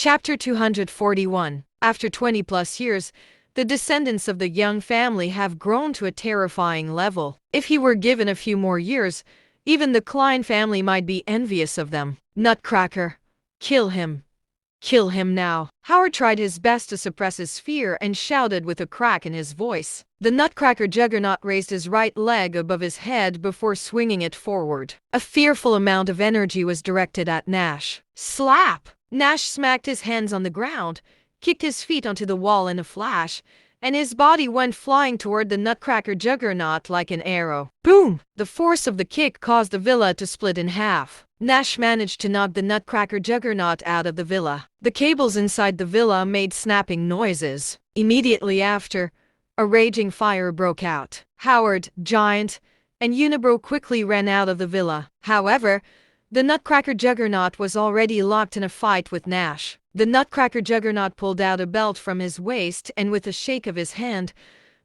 Chapter 241. After 20 plus years, the descendants of the Young family have grown to a terrifying level. If he were given a few more years, even the Klein family might be envious of them. Nutcracker. Kill him. Kill him now. Howard tried his best to suppress his fear and shouted with a crack in his voice. The Nutcracker juggernaut raised his right leg above his head before swinging it forward. A fearful amount of energy was directed at Nash. Slap! Nash smacked his hands on the ground, kicked his feet onto the wall in a flash, and his body went flying toward the Nutcracker juggernaut like an arrow. Boom! The force of the kick caused the villa to split in half. Nash managed to knock the Nutcracker juggernaut out of the villa. The cables inside the villa made snapping noises. Immediately after, a raging fire broke out. Howard, Giant, and Unibrow quickly ran out of the villa. However, the Nutcracker juggernaut was already locked in a fight with Nash. The Nutcracker juggernaut pulled out a belt from his waist, and with a shake of his hand,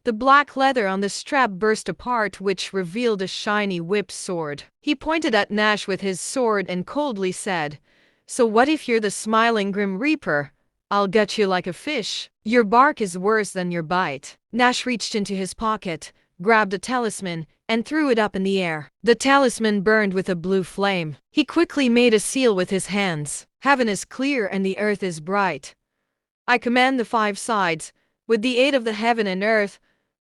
the black leather on the strap burst apart, which revealed a shiny whip sword. He pointed at Nash with his sword and coldly said, "So what if you're the smiling Grim Reaper? I'll gut you like a fish. Your bark is worse than your bite." Nash reached into his pocket, grabbed a talisman, and threw it up in the air. The talisman burned with a blue flame. He quickly made a seal with his hands. "Heaven is clear and the earth is bright. I command the 5 sides, with the aid of the heaven and earth,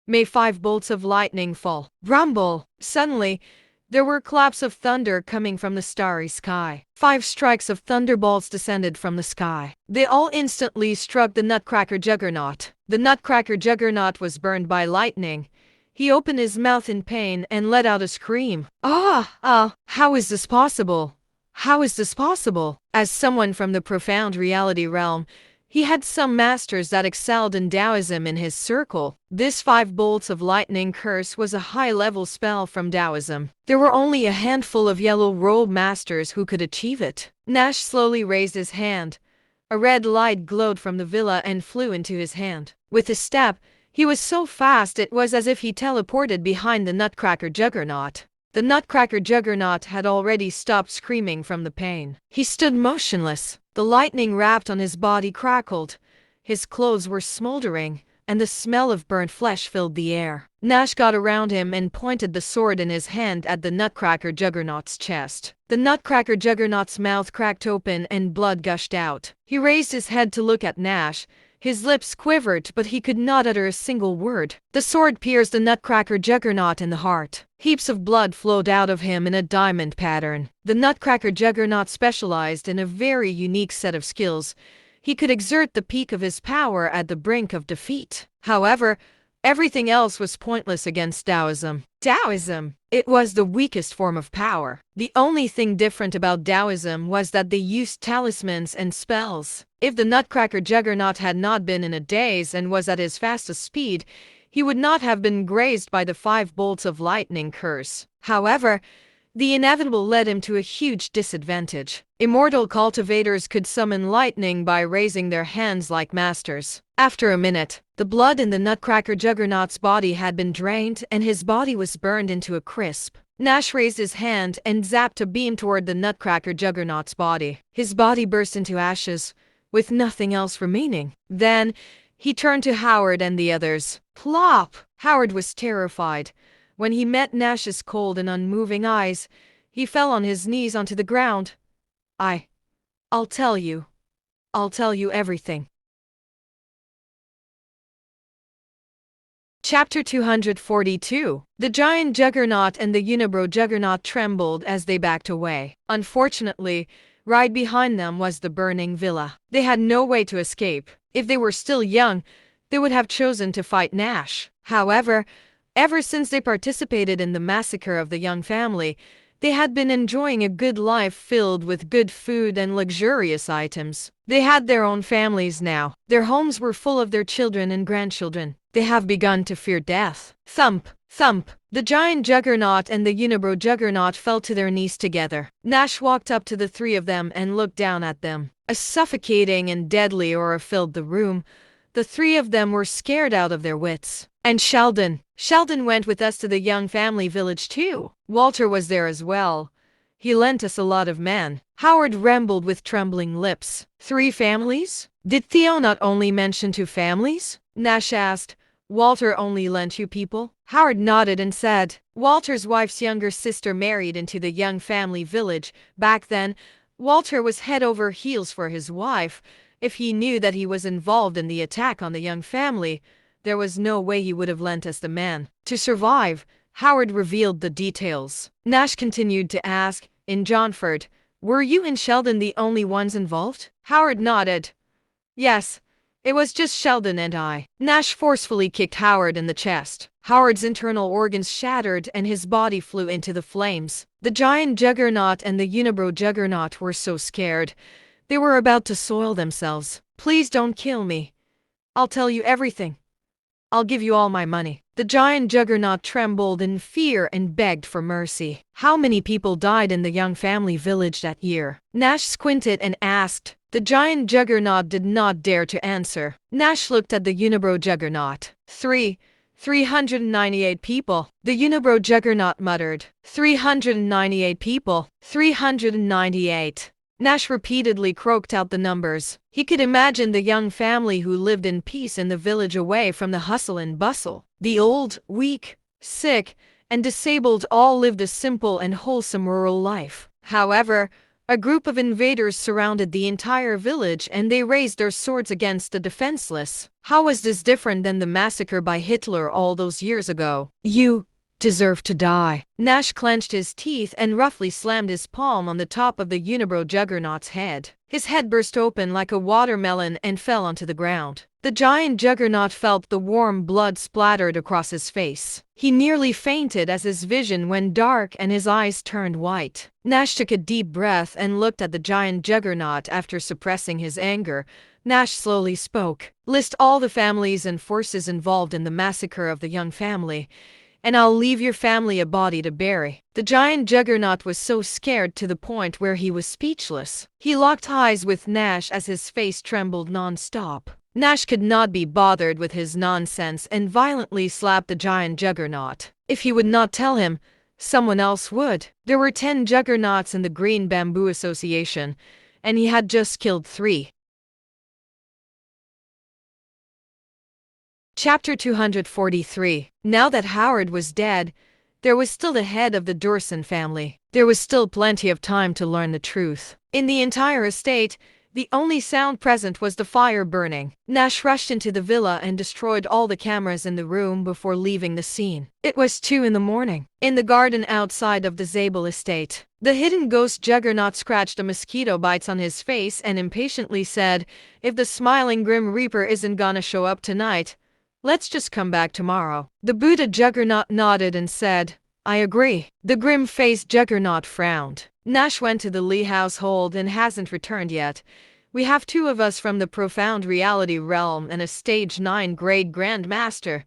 may 5 bolts of lightning fall." Rumble! Suddenly, there were claps of thunder coming from the starry sky. 5 strikes of thunderbolts descended from the sky. They all instantly struck the Nutcracker juggernaut. The Nutcracker juggernaut was burned by lightning. He opened his mouth in pain and let out a scream. How is this possible? How is this possible? As someone from the profound reality realm, he had some masters that excelled in Taoism in his circle. This 5 bolts of lightning curse was a high-level spell from Taoism. There were only a handful of yellow-robed masters who could achieve it. Nash slowly raised his hand. A red light glowed from the villa and flew into his hand. With a step, he was so fast it was as if he teleported behind the Nutcracker juggernaut. The Nutcracker juggernaut had already stopped screaming from the pain. He stood motionless. The lightning wrapped on his body crackled. His clothes were smoldering, and the smell of burnt flesh filled the air. Nash got around him and pointed the sword in his hand at the Nutcracker juggernaut's chest. The Nutcracker juggernaut's mouth cracked open and blood gushed out. He raised his head to look at Nash. His lips quivered, but he could not utter a single word. The sword pierced the Nutcracker juggernaut in the heart. Heaps of blood flowed out of him in a diamond pattern. The Nutcracker juggernaut specialized in a very unique set of skills. He could exert the peak of his power at the brink of defeat. However, everything else was pointless against Taoism. Taoism! It was the weakest form of power. The only thing different about Taoism was that they used talismans and spells. If the Nutcracker juggernaut had not been in a daze and was at his fastest speed, he would not have been grazed by the 5 bolts of lightning curse. However, the inevitable led him to a huge disadvantage. Immortal cultivators could summon lightning by raising their hands like masters. After a minute, the blood in the Nutcracker juggernaut's body had been drained and his body was burned into a crisp. Nash raised his hand and zapped a beam toward the Nutcracker juggernaut's body. His body burst into ashes, with nothing else remaining. Then, he turned to Howard and the others. Plop! Howard was terrified. When he met Nash's cold and unmoving eyes, he fell on his knees onto the ground. I'll tell you. I'll tell you everything. Chapter 242. The giant juggernaut and the Unibrow juggernaut trembled as they backed away. Unfortunately, right behind them was the burning villa. They had no way to escape. If they were still young, they would have chosen to fight Nash. However, ever since they participated in the massacre of the Young family, they had been enjoying a good life filled with good food and luxurious items. They had their own families now. Their homes were full of their children and grandchildren. They have begun to fear death. Thump! Thump! The giant juggernaut and the Unibrow juggernaut fell to their knees together. Nash walked up to the 3 of them and looked down at them. A suffocating and deadly aura filled the room. The 3 of them were scared out of their wits. And Sheldon. Sheldon went with us to the Young family village too. Walter was there as well. He lent us a lot of men. Howard rambled with trembling lips. 3 families? Did Theo not only mention 2 families? Nash asked. Walter only lent 2 people? Howard nodded and said, Walter's wife's younger sister married into the young family village. Back then, Walter was head over heels for his wife. If he knew that he was involved in the attack on the young family, there was no way he would have lent us the man. To survive, Howard revealed the details. Nash continued to ask, in Johnford, were you and Sheldon the only ones involved? Howard nodded. Yes, it was just Sheldon and I. Nash forcefully kicked Howard in the chest. Howard's internal organs shattered and his body flew into the flames. The giant juggernaut and the unibrow juggernaut were so scared. They were about to soil themselves. Please don't kill me. I'll tell you everything. I'll give you all my money. The giant juggernaut trembled in fear and begged for mercy. How many people died in the young family village that year? Nash squinted and asked. The giant juggernaut did not dare to answer. Nash looked at the unibrow juggernaut. 398 people. The unibrow juggernaut muttered. 398 people. 398. Nash repeatedly croaked out the numbers. He could imagine the young family who lived in peace in the village away from the hustle and bustle. The old, weak, sick, and disabled all lived a simple and wholesome rural life. However, a group of invaders surrounded the entire village and they raised their swords against the defenseless. How was this different than the massacre by Hitler all those years ago? You deserve to die. Nash clenched his teeth and roughly slammed his palm on the top of the unibrow juggernaut's head. His head burst open like a watermelon and fell onto the ground. The giant juggernaut felt the warm blood splattered across his face. He nearly fainted as his vision went dark and his eyes turned white. Nash took a deep breath and looked at the giant juggernaut. After suppressing his anger, Nash slowly spoke. List all the families and forces involved in the massacre of the young family, and I'll leave your family a body to bury. The giant juggernaut was so scared to the point where he was speechless. He locked eyes with Nash as his face trembled non-stop. Nash could not be bothered with his nonsense and violently slapped the giant juggernaut. If he would not tell him, someone else would. There were 10 juggernauts in the Green Bamboo Association, and he had just killed 3. Chapter 243. Now that Howard was dead, there was still the head of the Dorson family. There was still plenty of time to learn the truth. In the entire estate, the only sound present was the fire burning. Nash rushed into the villa and destroyed all the cameras in the room before leaving the scene. It was 2 in the morning. In the garden outside of the Zabel estate, the hidden ghost juggernaut scratched a mosquito bites on his face and impatiently said, if the smiling Grim Reaper isn't gonna show up tonight, let's just come back tomorrow. The Buddha juggernaut nodded and said, I agree. The grim-faced juggernaut frowned. Nash went to the Lee household and hasn't returned yet. We have 2 of us from the profound reality realm and a stage 9 grade grandmaster.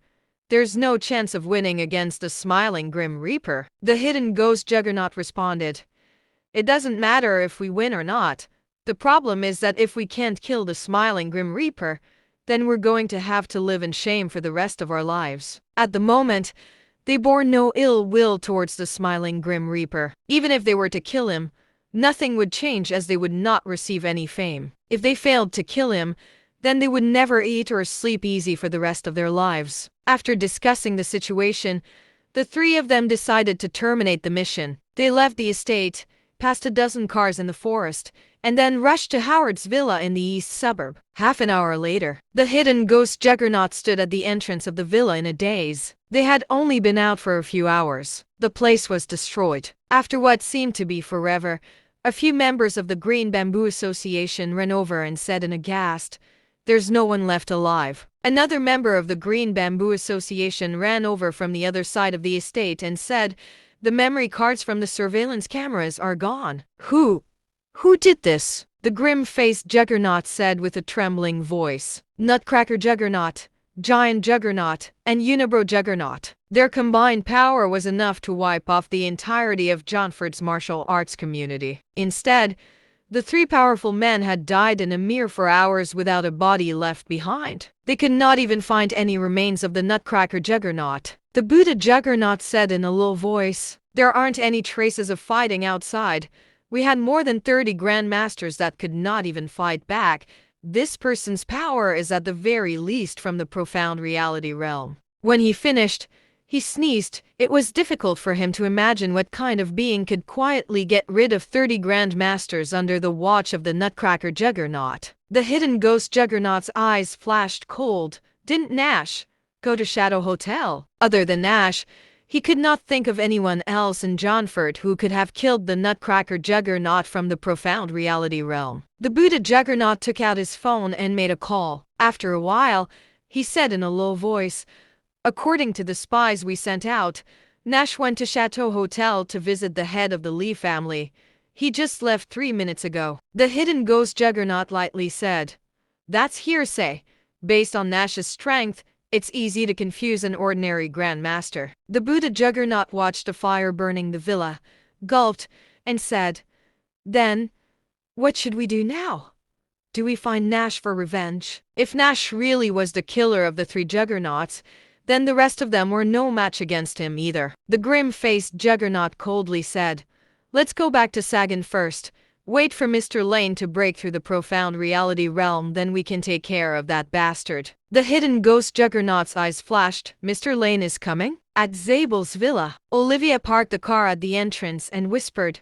There's no chance of winning against the smiling Grim Reaper. The hidden ghost juggernaut responded. It doesn't matter if we win or not. The problem is that if we can't kill the smiling Grim Reaper, then we're going to have to live in shame for the rest of our lives. At the moment, they bore no ill will towards the smiling Grim Reaper. Even if they were to kill him, nothing would change as they would not receive any fame. If they failed to kill him, then they would never eat or sleep easy for the rest of their lives. After discussing the situation, the 3 of them decided to terminate the mission. They left the estate, passed a dozen cars in the forest, and then rushed to Howard's villa in the east suburb. Half an hour later, the hidden ghost juggernaut stood at the entrance of the villa in a daze. They had only been out for a few hours. The place was destroyed. After what seemed to be forever, a few members of the Green Bamboo Association ran over and said in a gasp, there's no one left alive. Another member of the Green Bamboo Association ran over from the other side of the estate and said, the memory cards from the surveillance cameras are gone. Who did this? The grim-faced juggernaut said with a trembling voice. Nutcracker juggernaut, giant juggernaut, and unibrow juggernaut. Their combined power was enough to wipe off the entirety of Johnford's martial arts community. Instead, the 3 powerful men had died in a mere 4 hours without a body left behind. They could not even find any remains of the Nutcracker juggernaut. The Buddha juggernaut said in a low voice, there aren't any traces of fighting outside. We had more than 30 grandmasters that could not even fight back. This person's power is at the very least from the profound reality realm. When he finished, he sneezed. It was difficult for him to imagine what kind of being could quietly get rid of 30 grandmasters under the watch of the Nutcracker Juggernaut. The hidden ghost Juggernaut's eyes flashed cold. Didn't Nash go to Shadow Hotel? Other than Nash, he could not think of anyone else in Johnford who could have killed the Nutcracker Juggernaut from the profound reality realm. The Buddha Juggernaut took out his phone and made a call. After a while, he said in a low voice, "According to the spies we sent out, Nash went to Chateau Hotel to visit the head of the Lee family. He just left 3 minutes ago." The hidden ghost Juggernaut lightly said, "That's hearsay. Based on Nash's strength, it's easy to confuse an ordinary grandmaster." The Buddha Juggernaut watched a fire burning the villa, gulped, and said, "Then, what should we do now? Do we find Nash for revenge? If Nash really was the killer of the 3 Juggernauts, then the rest of them were no match against him either." The grim-faced Juggernaut coldly said, "Let's go back to Sagan first. Wait for Mr. Lane to break through the profound reality realm, then we can take care of that bastard." The hidden ghost Juggernaut's eyes flashed. "Mr. Lane is coming?" At Zabel's villa, Olivia parked the car at the entrance and whispered,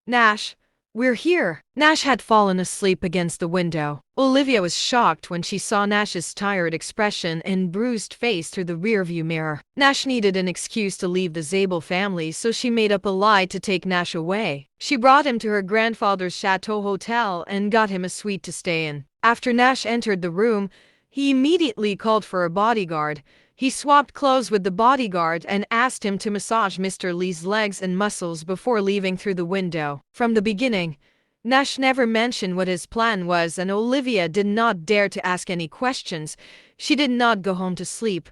"Nash, we're here." Nash had fallen asleep against the window. Olivia was shocked when she saw Nash's tired expression and bruised face through the rearview mirror. Nash needed an excuse to leave the Zabel family, so she made up a lie to take Nash away. She brought him to her grandfather's Chateau Hotel and got him a suite to stay in. After Nash entered the room, he immediately called for a bodyguard. He swapped clothes with the bodyguard and asked him to massage Mr. Lee's legs and muscles before leaving through the window. From the beginning, Nash never mentioned what his plan was, and Olivia did not dare to ask any questions. She did not go home to sleep.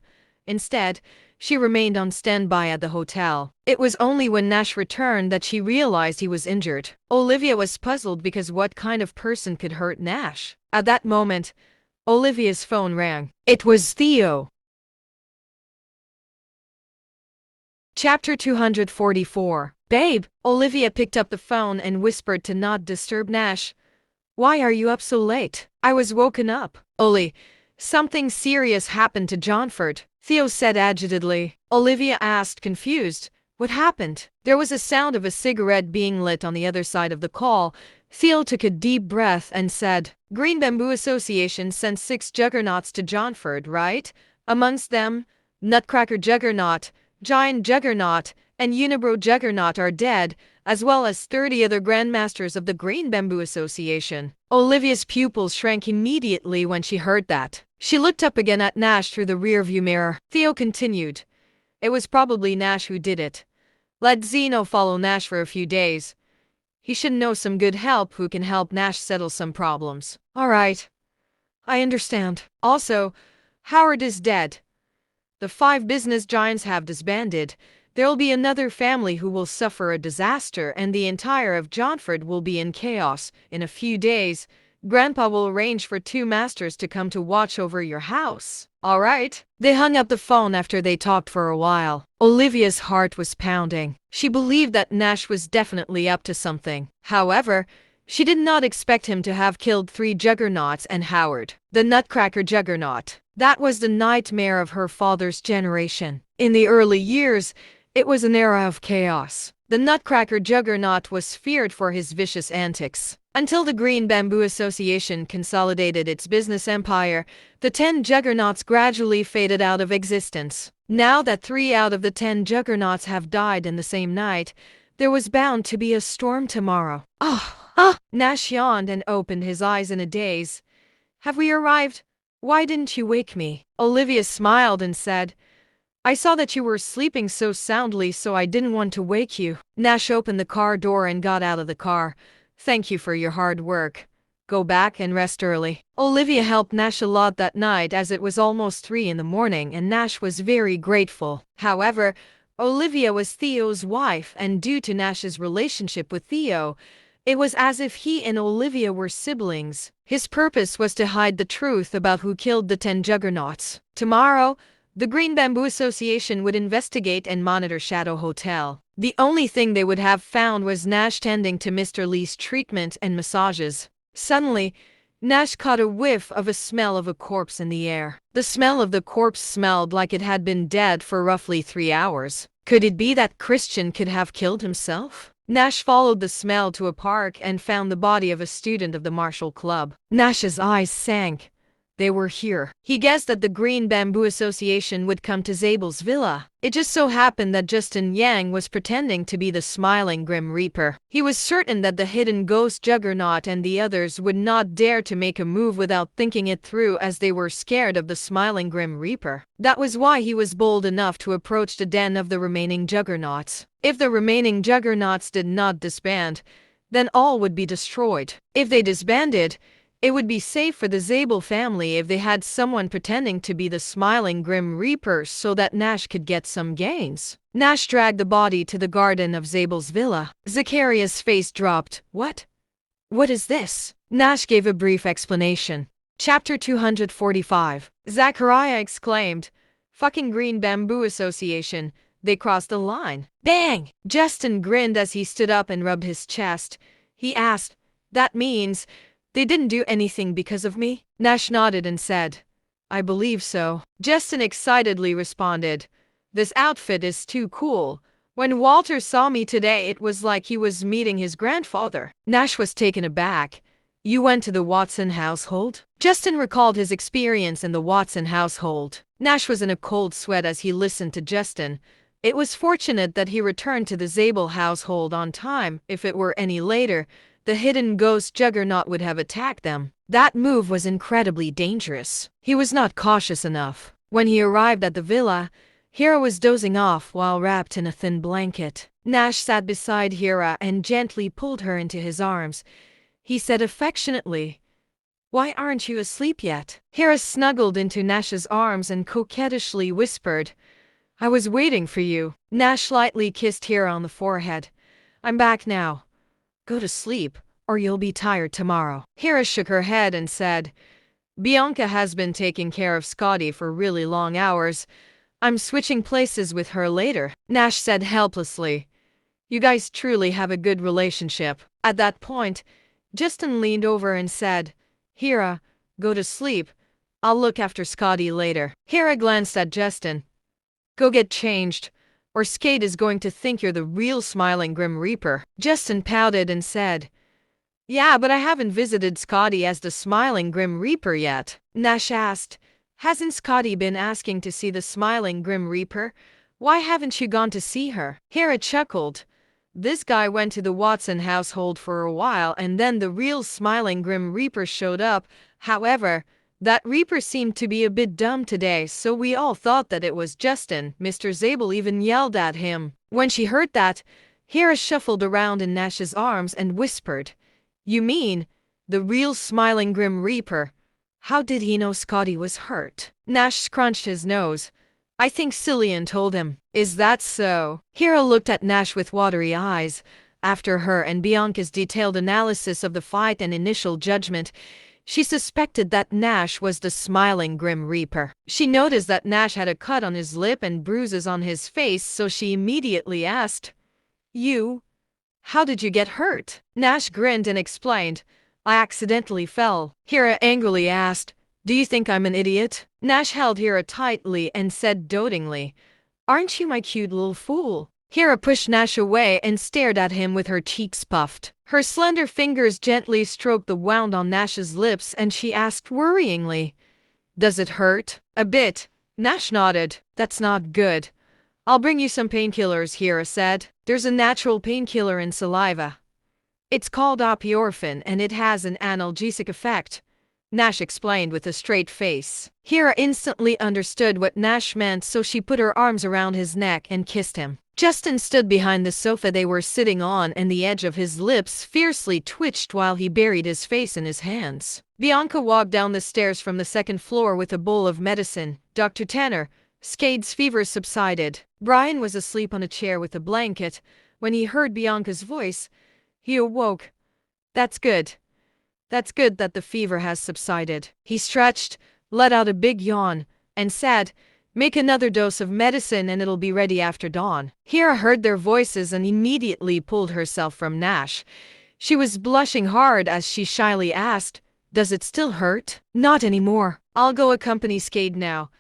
Instead, she remained on standby at the hotel. It was only when Nash returned that she realized he was injured. Olivia was puzzled because what kind of person could hurt Nash? At that moment, Olivia's phone rang. It was Theo. Chapter 244. "Babe." Olivia picked up the phone and whispered to not disturb Nash. "Why are you up so late?" "I was woken up." "Oli, something serious happened to Johnford," Theo said agitatedly. Olivia asked, confused, "What happened?" There was a sound of a cigarette being lit on the other side of the call. Theo took a deep breath and said, "Green Bamboo Association sent 6 juggernauts to Johnford, right? Amongst them, Nutcracker Juggernaut, Giant Juggernaut, and Unibrow Juggernaut are dead, as well as 30 other grandmasters of the Green Bamboo Association." Olivia's pupils shrank immediately when she heard that. She looked up again at Nash through the rearview mirror. Theo continued, "It was probably Nash who did it. Let Zeno follow Nash for a few days. He should know some good help who can help Nash settle some problems." "All right. I understand. Also, Howard is dead. The 5 business giants have disbanded. There'll be another family who will suffer a disaster, and the entire of Johnford will be in chaos. In a few days, Grandpa will arrange for 2 masters to come to watch over your house." "All right." They hung up the phone after they talked for a while. Olivia's heart was pounding. She believed that Nash was definitely up to something. However, she did not expect him to have killed 3 juggernauts and Howard, the Nutcracker Juggernaut. That was the nightmare of her father's generation. In the early years, it was an era of chaos. The Nutcracker Juggernaut was feared for his vicious antics. Until the Green Bamboo Association consolidated its business empire, the 10 juggernauts gradually faded out of existence. Now that 3 out of the 10 juggernauts have died in the same night, there was bound to be a storm tomorrow. Nash yawned and opened his eyes in a daze. "Have we arrived? Why didn't you wake me?" Olivia smiled and said, "I saw that you were sleeping so soundly, so I didn't want to wake you." Nash opened the car door and got out of the car. "Thank you for your hard work. Go back and rest early." Olivia helped Nash a lot that night, as it was almost 3 in the morning, and Nash was very grateful. However, Olivia was Theo's wife, and due to Nash's relationship with Theo, it was as if he and Olivia were siblings. His purpose was to hide the truth about who killed the 10 juggernauts. Tomorrow, The Green Bamboo Association would investigate and monitor Shadow Hotel. The only thing they would have found was Nash tending to Mr. Lee's treatment and massages. Suddenly, Nash caught a whiff of a smell of a corpse in the air. The smell of the corpse smelled like it had been dead for roughly 3 hours. Could it be that Christian could have killed himself? Nash followed the smell to a park and found the body of a student of the Martial Club. Nash's eyes sank. They were here. He guessed that the Green Bamboo Association would come to Zabel's villa. It just so happened that Justin Yang was pretending to be the smiling Grim Reaper. He was certain that the hidden ghost Juggernaut and the others would not dare to make a move without thinking it through, as they were scared of the smiling Grim Reaper. That was why he was bold enough to approach the den of the remaining Juggernauts. If the remaining Juggernauts did not disband, then all would be destroyed. If they disbanded, it would be safe for the Zabel family if they had someone pretending to be the smiling Grim Reaper so that Nash could get some gains. Nash dragged the body to the garden of Zabel's villa. Zachariah's face dropped. What? What is this? Nash gave a brief explanation. Chapter 245. Zachariah exclaimed, "Fucking Green Bamboo Association. They crossed the line." Bang! Justin grinned as he stood up and rubbed his chest. He asked, "That means they didn't do anything because of me?" Nash nodded and said, "I believe so." Justin excitedly responded, "This outfit is too cool. When Walter saw me today, it was like he was meeting his grandfather." Nash was taken aback. "You went to the Watson household?" Justin recalled his experience in the Watson household. Nash was in a cold sweat as he listened to Justin. It was fortunate that he returned to the Zabel household on time. If it were any later, the hidden ghost Juggernaut would have attacked them. That move was incredibly dangerous. He was not cautious enough. When he arrived at the villa, Hira was dozing off while wrapped in a thin blanket. Nash sat beside Hira and gently pulled her into his arms. He said affectionately, "Why aren't you asleep yet?" Hira snuggled into Nash's arms and coquettishly whispered, "I was waiting for you." Nash lightly kissed Hira on the forehead. "I'm back now. Go to sleep, or you'll be tired tomorrow." Hira shook her head and said, "Bianca has been taking care of Scotty for really long hours. I'm switching places with her later." Nash said helplessly, "You guys truly have a good relationship." At that point, Justin leaned over and said, "Hira, go to sleep. I'll look after Scotty later." Hira glanced at Justin. "Go get changed, or Skate is going to think you're the real smiling Grim Reaper." Justin pouted and said, "Yeah, but I haven't visited Scotty as the smiling Grim Reaper yet." Nash asked, "Hasn't Scotty been asking to see the smiling Grim Reaper? Why haven't you gone to see her?" Hera chuckled. "This guy went to the Watson household for a while and then the real smiling Grim Reaper showed up. However, that Reaper seemed to be a bit dumb today, so we all thought that it was Justin. Mr. Zabel even yelled at him." When she heard that, Hera shuffled around in Nash's arms and whispered, "You mean, the real smiling Grim Reaper? How did he know Scotty was hurt?" Nash scrunched his nose. "I think Cillian told him." "Is that so?" Hera looked at Nash with watery eyes. After her and Bianca's detailed analysis of the fight and initial judgment, she suspected that Nash was the smiling Grim Reaper. She noticed that Nash had a cut on his lip and bruises on his face, so she immediately asked, How did you get hurt?" Nash grinned and explained, "I accidentally fell." Hera angrily asked, "Do you think I'm an idiot?" Nash held Hera tightly and said dotingly, "Aren't you my cute little fool?" Hera pushed Nash away and stared at him with her cheeks puffed. Her slender fingers gently stroked the wound on Nash's lips and she asked worryingly, "Does it hurt?" "A bit." Nash nodded. "That's not good. I'll bring you some painkillers," Hera said. "There's a natural painkiller in saliva. It's called apiorphin and it has an analgesic effect," Nash explained with a straight face. Hera instantly understood what Nash meant, so she put her arms around his neck and kissed him. Justin stood behind the sofa they were sitting on and the edge of his lips fiercely twitched while he buried his face in his hands. Bianca walked down the stairs from the second floor with a bowl of medicine. "Dr. Tanner, Skade's fever subsided." Brian was asleep on a chair with a blanket. When he heard Bianca's voice, he awoke. That's good. That's good that the fever has subsided." He stretched, let out a big yawn, and said, Make another dose of medicine and it'll be ready after dawn." Hera heard their voices and immediately pulled herself from Nash. She was blushing hard as she shyly asked, "Does it still hurt?" "Not anymore. I'll go accompany Skade now.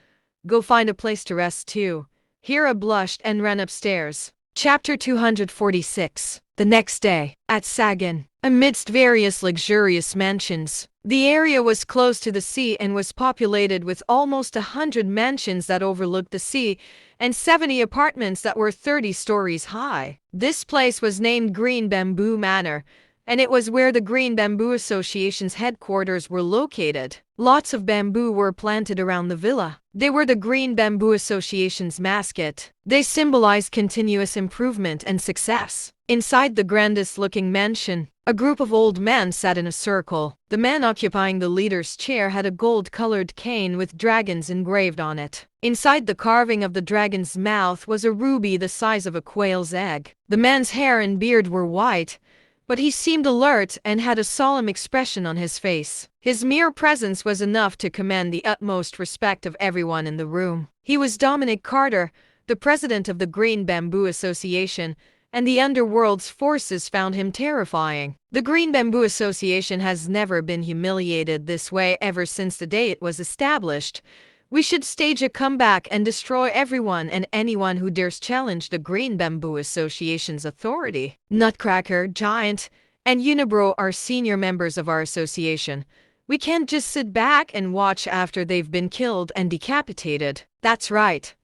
Go find a place to rest too." Hera blushed and ran upstairs. Chapter 246. The next day, at Sagan, amidst various luxurious mansions. The area was close to the sea and was populated with almost 100 mansions that overlooked the sea and 70 apartments that were 30 stories high. This place was named Green Bamboo Manor, and it was where the Green Bamboo Association's headquarters were located. Lots of bamboo were planted around the villa. They were the Green Bamboo Association's mascot. They symbolized continuous improvement and success. Inside the grandest-looking mansion, a group of old men sat in a circle. The man occupying the leader's chair had a gold-colored cane with dragons engraved on it. Inside the carving of the dragon's mouth was a ruby the size of a quail's egg. The man's hair and beard were white, but he seemed alert and had a solemn expression on his face. His mere presence was enough to command the utmost respect of everyone in the room. He was Dominic Carter, the president of the Green Bamboo Association, and the underworld's forces found him terrifying. The Green Bamboo Association has never been humiliated this way ever since the day it was established. We should stage a comeback and destroy everyone and anyone who dares challenge the Green Bamboo Association's authority. Nutcracker, Giant, and Unibrow are senior members of our association. We can't just sit back and watch after they've been killed and decapitated. That's right.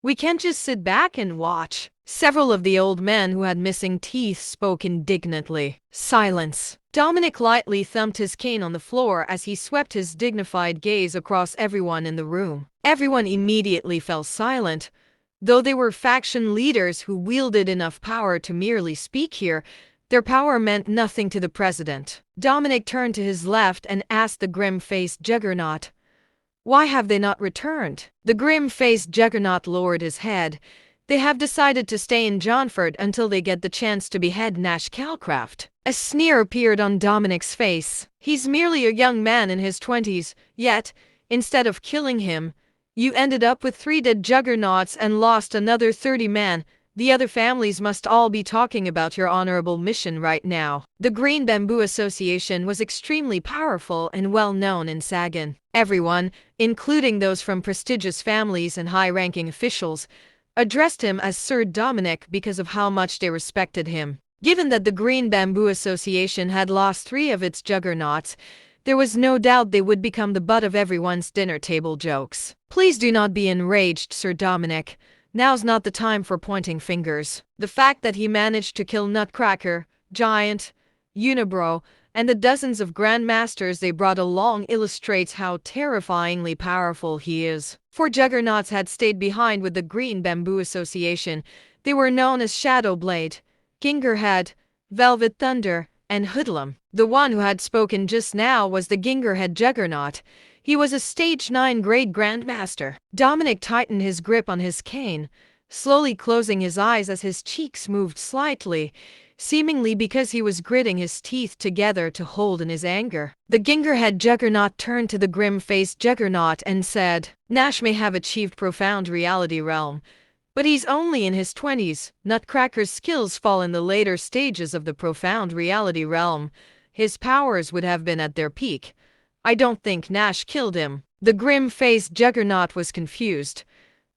We can't just sit back and watch. Several of the old men who had missing teeth spoke indignantly. Silence. Dominic lightly thumped his cane on the floor as he swept his dignified gaze across everyone in the room. Everyone immediately fell silent. Though they were faction leaders who wielded enough power to merely speak here, their power meant nothing to the president. Dominic turned to his left and asked the grim-faced Juggernaut, "Why have they not returned?" The grim-faced Juggernaut lowered his head. "They have decided to stay in Johnford until they get the chance to behead Nash Calcraft." A sneer appeared on Dominic's face. "He's merely a young man in his 20s, yet, instead of killing him, you ended up with 3 dead Juggernauts and lost another 30 men. The other families must all be talking about your honorable mission right now." The Green Bamboo Association was extremely powerful and well known in Sagan. Everyone, including those from prestigious families and high-ranking officials, addressed him as Sir Dominic because of how much they respected him. Given that the Green Bamboo Association had lost 3 of its Juggernauts, there was no doubt they would become the butt of everyone's dinner table jokes. "Please do not be enraged, Sir Dominic. Now's not the time for pointing fingers. The fact that he managed to kill Nutcracker, Giant, Unibrow, and the dozens of Grandmasters they brought along illustrates how terrifyingly powerful he is." 4 Juggernauts had stayed behind with the Green Bamboo Association. They were known as Shadowblade, Gingerhead, Velvet Thunder, and Hoodlum. The one who had spoken just now was the Gingerhead Juggernaut. He was a Stage 9 grade Grandmaster. Dominic tightened his grip on his cane, slowly closing his eyes as his cheeks moved slightly, seemingly because he was gritting his teeth together to hold in his anger. The Gingerhead Juggernaut turned to the grim-faced Juggernaut and said, "Nash may have achieved profound reality realm, but he's only in his 20s. Nutcracker's skills fall in the later stages of the profound reality realm. His powers would have been at their peak. I don't think Nash killed him." The grim-faced Juggernaut was confused.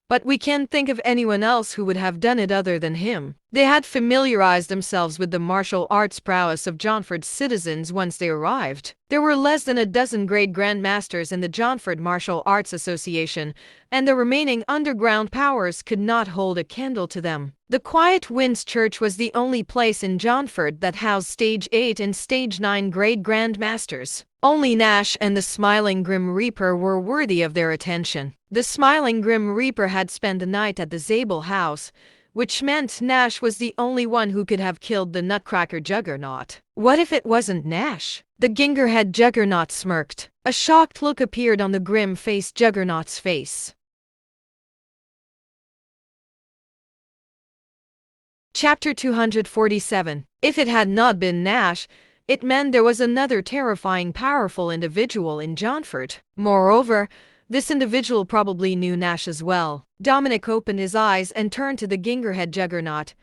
"But we can't think of anyone else who would have done it other than him." They had familiarized themselves with the martial arts prowess of Johnford's citizens once they arrived. There were less than a dozen grade Grandmasters in the Johnford Martial Arts Association, and the remaining underground powers could not hold a candle to them. The Quiet Winds Church was the only place in Johnford that housed Stage 8 and Stage 9 grade Grandmasters. Only Nash and the Smiling Grim Reaper were worthy of their attention. The Smiling Grim Reaper had spent the night at the Zabel house, which meant Nash was the only one who could have killed the Nutcracker Juggernaut. What if it wasn't Nash? The Gingerhead Juggernaut smirked. A shocked look appeared on the grim-faced Juggernaut's face. Chapter 247. If it had not been Nash, it meant there was another terrifying powerful individual in Johnford. Moreover, This individual probably knew Nash as well. Dominic opened his eyes and turned to the Gingerhead juggernaut.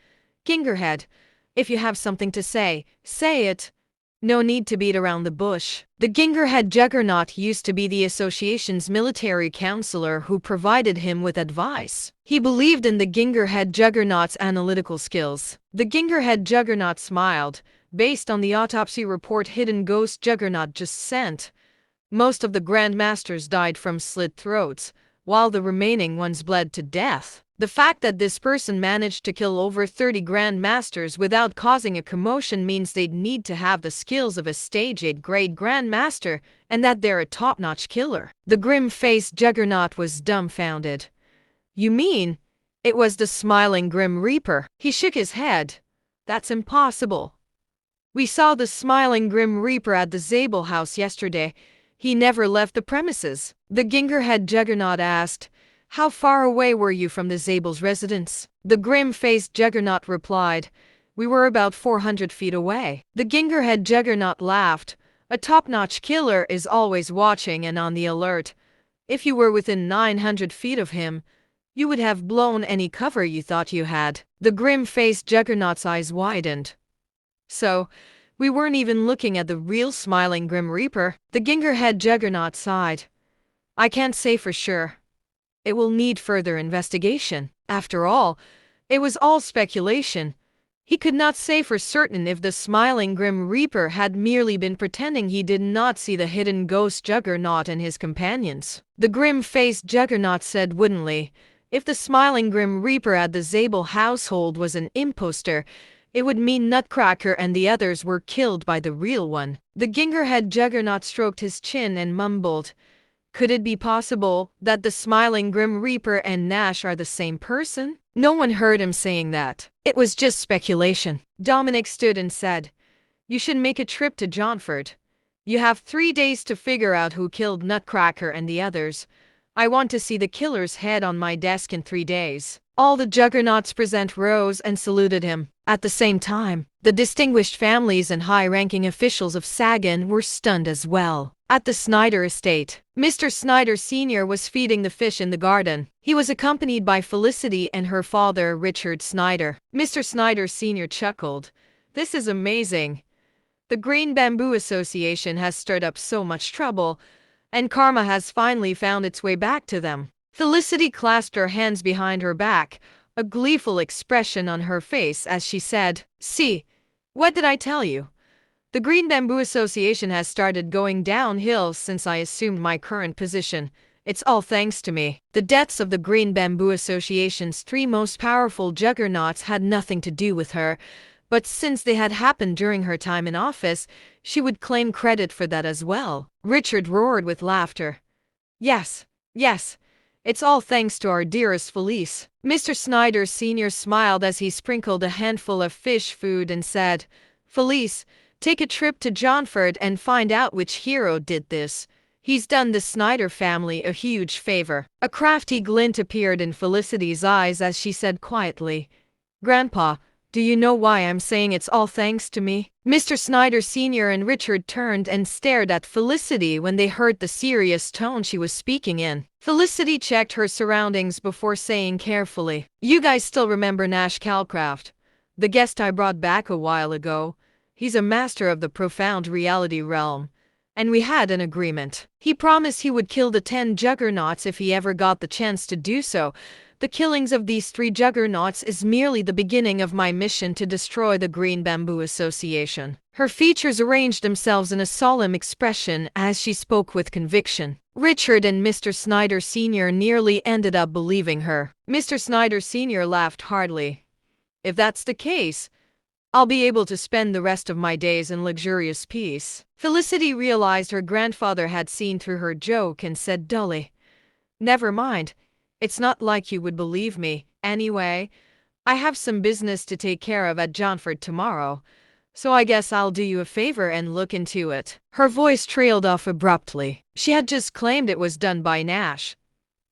Gingerhead, if you have something to say, say it. No need to beat around the bush. The Gingerhead juggernaut used to be the association's military counselor who provided him with advice. He believed in the Gingerhead juggernaut's analytical skills. The Gingerhead juggernaut smiled. Based on the autopsy report Hidden Ghost Juggernaut just sent, most of the Grandmasters died from slit throats, while the remaining ones bled to death. The fact that this person managed to kill over 30 Grandmasters without causing a commotion means they'd need to have the skills of a stage 8 grade Grandmaster, and that they're a top-notch killer. The grim-faced Juggernaut was dumbfounded. You mean, it was the smiling Grim Reaper? He shook his head. That's impossible. We saw the smiling Grim Reaper at the Zabel house yesterday. He never left the premises. The Gingerhead Juggernaut asked, how far away were you from the Zabel's residence? The grim-faced Juggernaut replied, we were about 400 feet away. The Gingerhead Juggernaut laughed. A top-notch killer is always watching and on the alert. If you were within 900 feet of him, you would have blown any cover you thought you had. The grim-faced Juggernaut's eyes widened. So, we weren't even looking at the real smiling Grim Reaper. The Gingerhead Juggernaut sighed. I can't say for sure. It will need further investigation. After all, it was all speculation. He could not say for certain if the smiling Grim Reaper had merely been pretending he did not see the hidden ghost Juggernaut and his companions. The grim-faced Juggernaut said woodenly, if the smiling Grim Reaper at the Zabel household was an imposter, it would mean Nutcracker and the others were killed by the real one. The Gingerhead Juggernaut stroked his chin and mumbled, could it be possible that the smiling Grim Reaper and Nash are the same person? No one heard him saying that. It was just speculation. Dominic stood and said, you should make a trip to Johnford. You have 3 days to figure out who killed Nutcracker and the others. I want to see the killer's head on my desk in 3 days. All the Juggernauts present rose and saluted him. At the same time, the distinguished families and high-ranking officials of Sagan were stunned as well. At the Snyder estate, Mr. Snyder Sr. was feeding the fish in the garden. He was accompanied by Felicity and her father, Richard Snyder. Mr. Snyder Sr. chuckled. This is amazing. The Green Bamboo Association has stirred up so much trouble, and karma has finally found its way back to them. Felicity clasped her hands behind her back, a gleeful expression on her face as she said, see, what did I tell you? The Green Bamboo Association has started going downhill since I assumed my current position. It's all thanks to me. The deaths of the Green Bamboo Association's 3 most powerful juggernauts had nothing to do with her, but since they had happened during her time in office, she would claim credit for that as well. Richard roared with laughter. Yes, yes. It's all thanks to our dearest Felice. Mr. Snyder Sr. smiled as he sprinkled a handful of fish food and said, Felice, take a trip to Johnford and find out which hero did this. He's done the Snyder family a huge favor. A crafty glint appeared in Felicity's eyes as she said quietly, Grandpa, do you know why I'm saying it's all thanks to me? Mr. Snyder Sr. and Richard turned and stared at Felicity when they heard the serious tone she was speaking in. Felicity checked her surroundings before saying carefully, you guys still remember Nash Calcraft, the guest I brought back a while ago? He's a master of the profound reality realm, and we had an agreement. He promised he would kill the 10 juggernauts if he ever got the chance to do so. The killings of these 3 juggernauts is merely the beginning of my mission to destroy the Green Bamboo Association. Her features arranged themselves in a solemn expression as she spoke with conviction. Richard and Mr. Snyder Sr. nearly ended up believing her. Mr. Snyder Sr. laughed heartily. If that's the case, I'll be able to spend the rest of my days in luxurious peace. Felicity realized her grandfather had seen through her joke and said dully, never mind. It's not like you would believe me. Anyway, I have some business to take care of at Johnford tomorrow, so I guess I'll do you a favor and look into it. Her voice trailed off abruptly. She had just claimed it was done by Nash.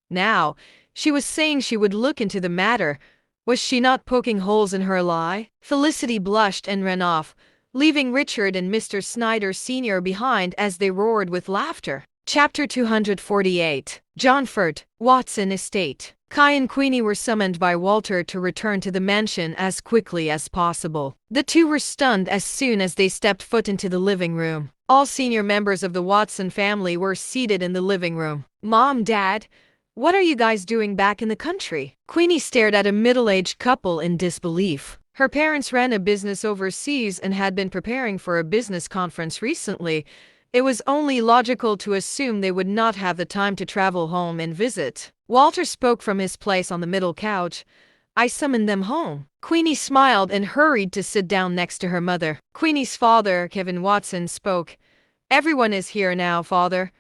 Now, she was saying she would look into the matter. Was she not poking holes in her lie? Felicity blushed and ran off, leaving Richard and Mr. Snyder Sr. behind as they roared with laughter. Chapter 248. Johnford, Watson Estate. Kai and Queenie were summoned by Walter to return to the mansion as quickly as possible. The two were stunned as soon as they stepped foot into the living room. All senior members of the Watson family were seated in the living room. Mom, Dad, what are you guys doing back in the country? Queenie stared at a middle-aged couple in disbelief. Her parents ran a business overseas and had been preparing for a business conference recently. It was only logical to assume they would not have the time to travel home and visit. Walter spoke from his place on the middle couch. I summoned them home. Queenie smiled and hurried to sit down next to her mother. Queenie's father, Kevin Watson, spoke. Everyone is here now, Father.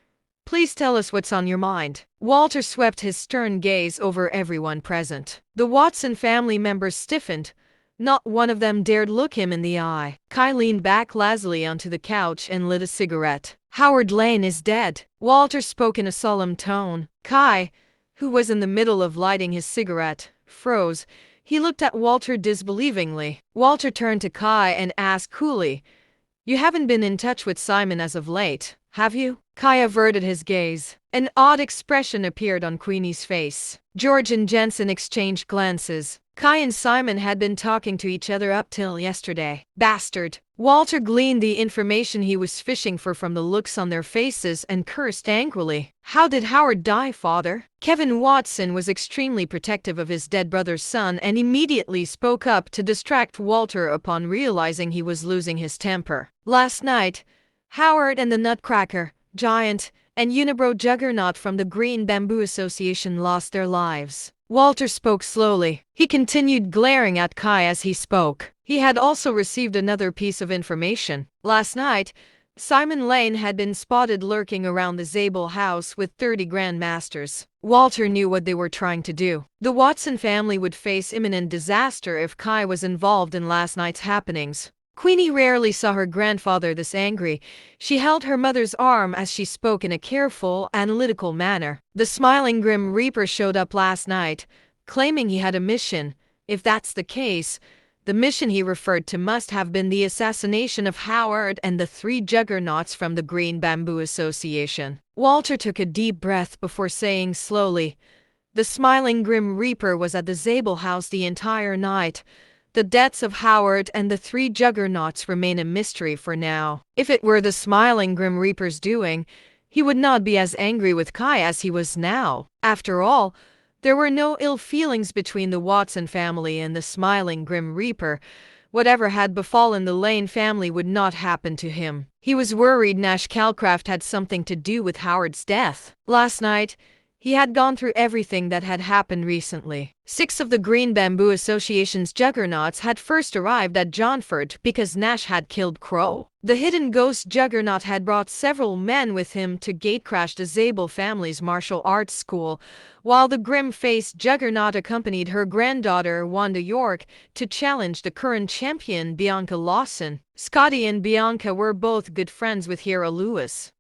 Please tell us what's on your mind. Walter swept his stern gaze over everyone present. The Watson family members stiffened. Not one of them dared look him in the eye. Kai leaned back lazily onto the couch and lit a cigarette. Howard Lane is dead. Walter spoke in a solemn tone. Kai, who was in the middle of lighting his cigarette, froze. He looked at Walter disbelievingly. Walter turned to Kai and asked coolly, You haven't been in touch with Simon as of late, have you? Kai averted his gaze. An odd expression appeared on Queenie's face. George and Jensen exchanged glances. Kai and Simon had been talking to each other up till yesterday. Bastard. Walter gleaned the information he was fishing for from the looks on their faces and cursed angrily. How did Howard die, Father? Kevin Watson was extremely protective of his dead brother's son and immediately spoke up to distract Walter upon realizing he was losing his temper. Last night, Howard and the Nutcracker, Giant, and Unibrow Juggernaut from the Green Bamboo Association lost their lives. Walter spoke slowly. He continued glaring at Kai as he spoke. He had also received another piece of information. Last night, Simon Lane had been spotted lurking around the Zabel house with 30 grandmasters. Walter knew what they were trying to do. The Watson family would face imminent disaster if Kai was involved in last night's happenings. Queenie rarely saw her grandfather this angry. She held her mother's arm as she spoke in a careful, analytical manner. The smiling Grim Reaper showed up last night, claiming he had a mission. If that's the case, the mission he referred to must have been the assassination of Howard and the 3 juggernauts from the Green Bamboo Association. Walter took a deep breath before saying slowly, The smiling Grim Reaper was at the Zabel house the entire night. The deaths of Howard and the 3 juggernauts remain a mystery for now. If it were the smiling Grim Reaper's doing, he would not be as angry with Kai as he was now. After all, there were no ill feelings between the Watson family and the smiling Grim Reaper. Whatever had befallen the Lane family would not happen to him. He was worried Nash Calcraft had something to do with Howard's death. Last night, he had gone through everything that had happened recently. 6 of the Green Bamboo Association's juggernauts had first arrived at Johnford because Nash had killed Crow. The hidden ghost juggernaut had brought several men with him to gatecrash the Zabel family's martial arts school, while the grim-faced juggernaut accompanied her granddaughter Wanda York to challenge the current champion Bianca Lawson. Scotty and Bianca were both good friends with Hera Lewis.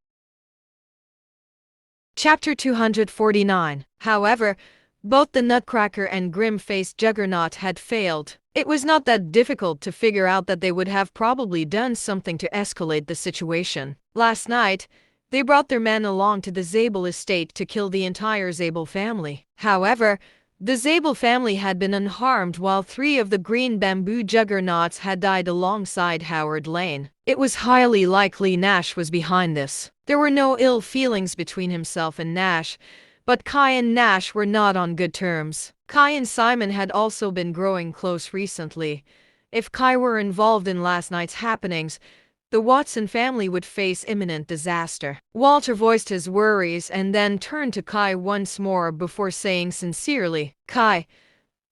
Chapter 249. However, both the Nutcracker and grim-faced Juggernaut had failed. It was not that difficult to figure out that they would have probably done something to escalate the situation. Last night, they brought their men along to the Zabel estate to kill the entire Zabel family. However, the Zabel family had been unharmed while 3 of the Green Bamboo Juggernauts had died alongside Howard Lane. It was highly likely Nash was behind this. There were no ill feelings between himself and Nash, but Kai and Nash were not on good terms. Kai and Simon had also been growing close recently. If Kai were involved in last night's happenings, the Watson family would face imminent disaster. Walter voiced his worries and then turned to Kai once more before saying sincerely, Kai,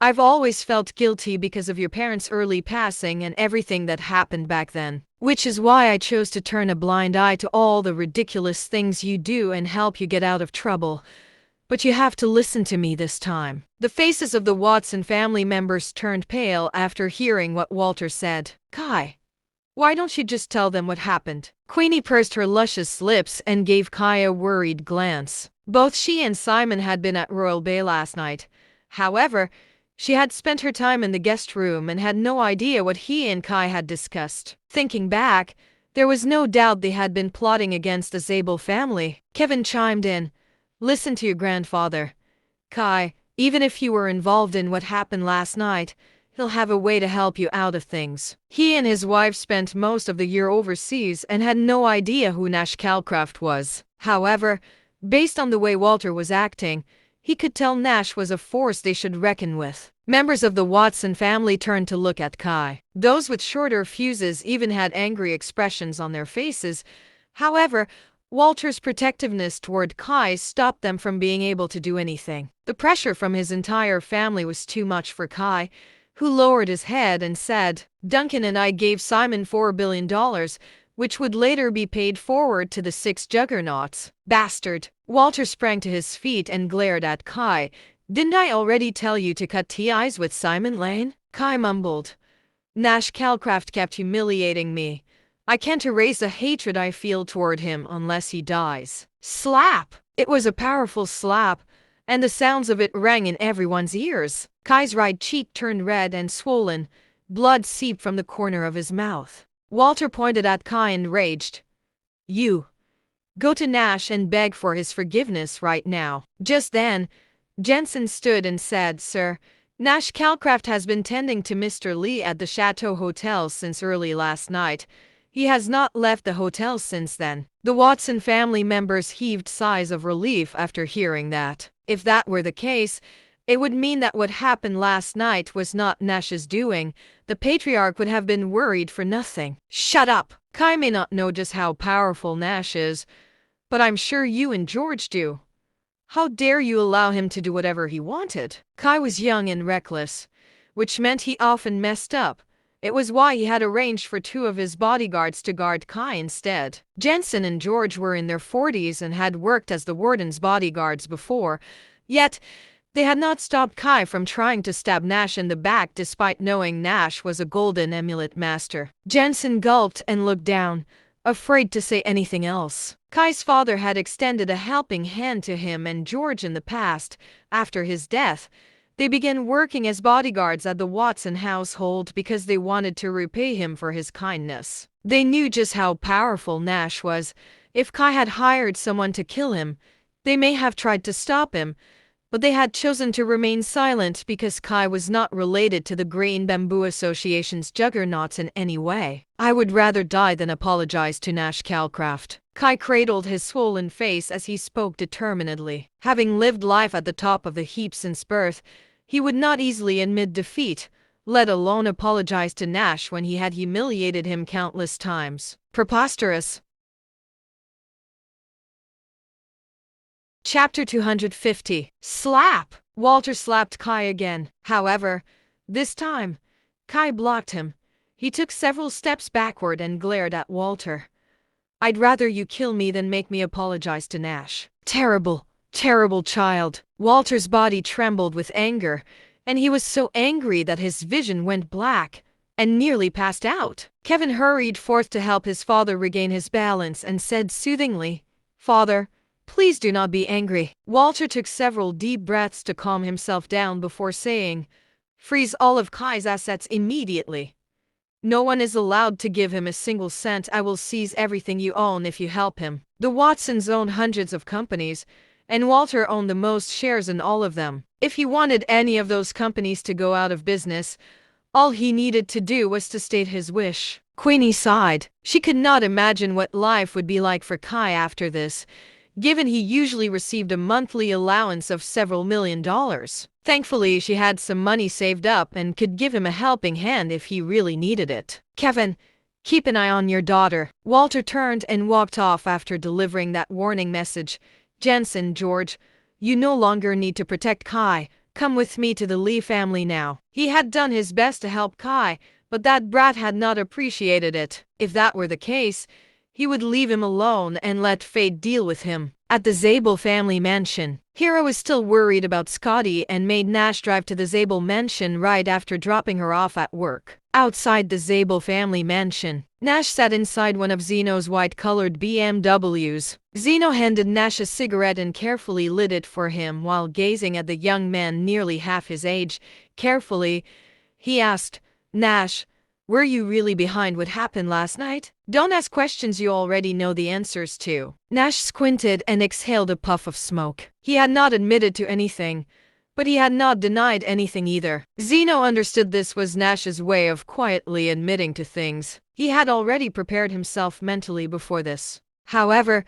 I've always felt guilty because of your parents' early passing and everything that happened back then. Which is why I chose to turn a blind eye to all the ridiculous things you do and help you get out of trouble. But you have to listen to me this time. The faces of the Watson family members turned pale after hearing what Walter said. Kai, why don't you just tell them what happened? Queenie pursed her luscious lips and gave Kai a worried glance. Both she and Simon had been at Royal Bay last night. However, she had spent her time in the guest room and had no idea what he and Kai had discussed. Thinking back, There was no doubt they had been plotting against the Zabel family. Kevin chimed in. Listen to your grandfather, Kai. Even if you were involved in what happened last night, he'll have a way to help you out of things. He and his wife spent most of the year overseas and had no idea who Nash Calcraft was. However, based on the way Walter was acting, he could tell Nash was a force they should reckon with. Members of the Watson family turned to look at Kai. Those with shorter fuses even had angry expressions on their faces. However, Walter's protectiveness toward Kai stopped them from being able to do anything. The pressure from his entire family was too much for Kai, who lowered his head and said, Duncan and I gave Simon $4 billion, which would later be paid forward to the 6 juggernauts. Bastard. Walter sprang to his feet and glared at Kai. Didn't I already tell you to cut ties with Simon Lane? Kai mumbled. Nash Calcraft kept humiliating me. I can't erase the hatred I feel toward him unless he dies. Slap! It was a powerful slap, and the sounds of it rang in everyone's ears. Kai's right cheek turned red and swollen. Blood seeped from the corner of his mouth. Walter pointed at Kai enraged. You. Go to Nash and beg for his forgiveness right now. Just then, Jensen stood and said, Sir, Nash Calcraft has been tending to Mr. Lee at the Chateau Hotel since early last night. He has not left the hotel since then. The Watson family members heaved sighs of relief after hearing that. If that were the case, it would mean that what happened last night was not Nash's doing. The patriarch would have been worried for nothing. Shut up! Kai may not know just how powerful Nash is, but I'm sure you and George do. How dare you allow him to do whatever he wanted? Kai was young and reckless, which meant he often messed up. It was why he had arranged for 2 of his bodyguards to guard Kai instead. Jensen and George were in their 40s and had worked as the warden's bodyguards before, yet they had not stopped Kai from trying to stab Nash in the back despite knowing Nash was a golden amulet master. Jensen gulped and looked down, afraid to say anything else. Kai's father had extended a helping hand to him and George in the past. After his death, they began working as bodyguards at the Watson household because they wanted to repay him for his kindness. They knew just how powerful Nash was. If Kai had hired someone to kill him, they may have tried to stop him, but they had chosen to remain silent because Kai was not related to the Green Bamboo Association's juggernauts in any way. I would rather die than apologize to Nash Calcraft. Kai cradled his swollen face as he spoke determinedly. Having lived life at the top of the heap since birth, he would not easily admit defeat, let alone apologize to Nash when he had humiliated him countless times. Preposterous. Chapter 250. Slap! Walter slapped Kai again. However, this time, Kai blocked him. He took several steps backward and glared at Walter. I'd rather you kill me than make me apologize to Nash. Terrible, terrible child. Walter's body trembled with anger, and he was so angry that his vision went black and nearly passed out. Kevin hurried forth to help his father regain his balance and said soothingly, Father, please do not be angry. Walter took several deep breaths to calm himself down before saying, Freeze all of Kai's assets immediately. No one is allowed to give him a single cent. I will seize everything you own if you help him. The Watsons own hundreds of companies, and Walter owned the most shares in all of them. If he wanted any of those companies to go out of business, all he needed to do was to state his wish. Queenie sighed. She could not imagine what life would be like for Kai after this, given he usually received a monthly allowance of several $1,000,000. Thankfully, she had some money saved up and could give him a helping hand if he really needed it. Kevin, keep an eye on your daughter. Walter turned and walked off after delivering that warning message. Jensen, George, you no longer need to protect Kai. Come with me to the Lee family now. He had done his best to help Kai, but that brat had not appreciated it. If that were the case, he would leave him alone and let fate deal with him. At the Zabel family mansion, Hera was still worried about Scotty and made Nash drive to the Zabel mansion right after dropping her off at work. Outside the Zabel family mansion, Nash sat inside one of Zeno's white-colored BMWs. Zeno handed Nash a cigarette and carefully lit it for him while gazing at the young man nearly half his age. Carefully, he asked, Nash, Were you really behind what happened last night? Don't ask questions you already know the answers to. Nash squinted and exhaled a puff of smoke. He had not admitted to anything, but he had not denied anything either. Zeno understood this was Nash's way of quietly admitting to things. He had already prepared himself mentally before this. However,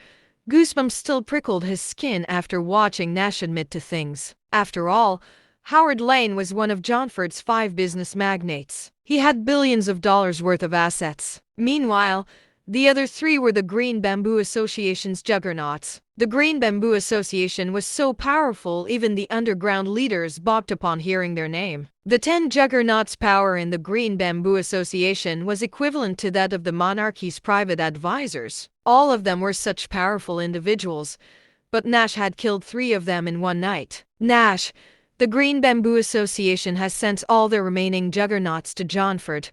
goosebumps still prickled his skin after watching Nash admit to things. After all, Howard Lane was one of Johnford's 5 business magnates. He had billions of dollars worth of assets. Meanwhile, the other 3 were the Green Bamboo Association's juggernauts. The Green Bamboo Association was so powerful even the underground leaders balked upon hearing their name. The 10 juggernauts' power in the Green Bamboo Association was equivalent to that of the monarchy's private advisors. All of them were such powerful individuals, but Nash had killed 3 of them in one night. Nash, the Green Bamboo Association has sent all their remaining juggernauts to Johnford.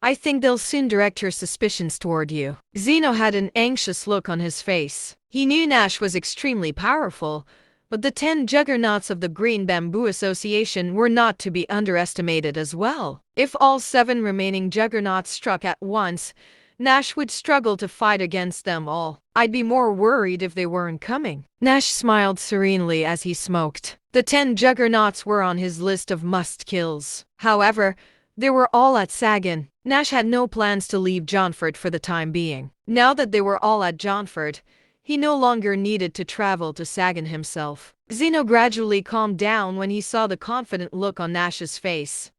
I think they'll soon direct your suspicions toward you. Zeno had an anxious look on his face. He knew Nash was extremely powerful, but the 10 juggernauts of the Green Bamboo Association were not to be underestimated as well. If all 7 remaining juggernauts struck at once, Nash would struggle to fight against them all. I'd be more worried if they weren't coming. Nash smiled serenely as he smoked. The 10 juggernauts were on his list of must-kills. However, they were all at Sagan. Nash had no plans to leave Johnford for the time being. Now that they were all at Johnford, he no longer needed to travel to Sagan himself. Zeno gradually calmed down when he saw the confident look on Nash's face.